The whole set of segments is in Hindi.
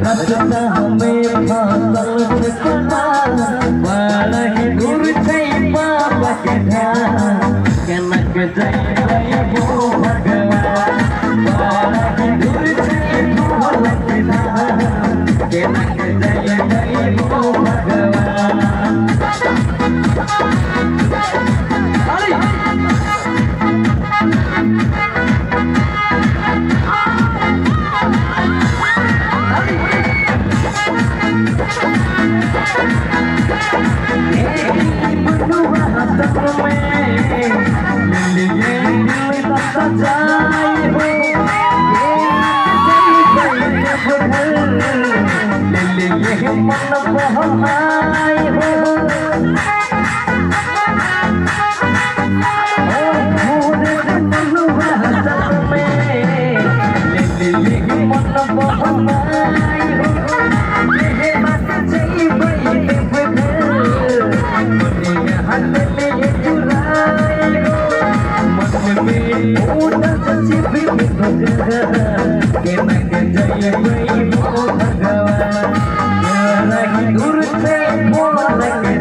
रचना हमें फसल ठिकाना वाला ही दूर छै बाबा के ध्यान केनक जय वो भगवान वाला ही दूर छै बाबा के ध्यान केनक जय वो भगवान मन बहनाई हो मन बहनाई दूर से बोल के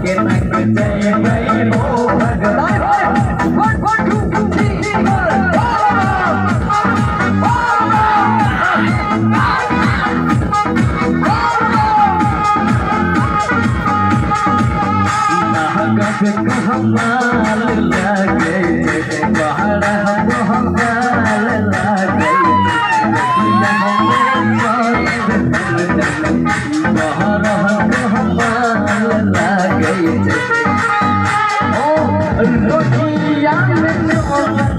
केनक जय वो भगवान कमाल लगे बाहर कमाल लगे बाहर कमाल लगे ओ रोटिया में हमें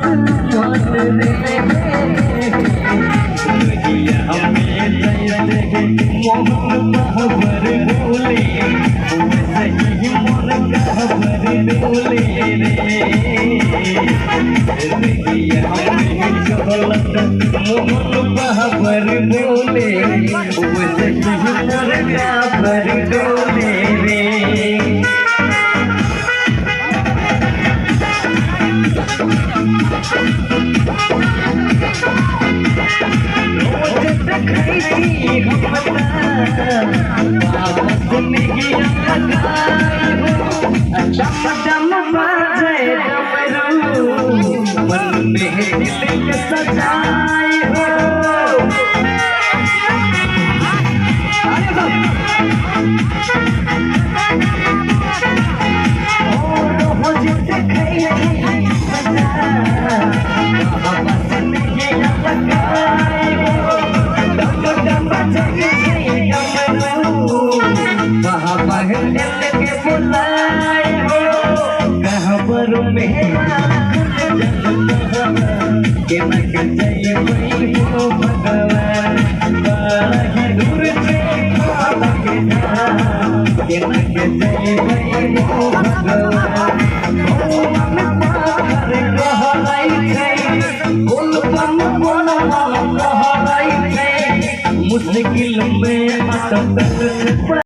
मोहन बहबर बोले सही मोर कहबर बोले मोहन बहबर बोले सही मोर कहबर बोले रे चम बाजे डमरू मन में दिल सजाए हो केनक जय वो भगवान बाला दूर से बाबा के ध्यान केनक जय वो भगवान मुश्किल में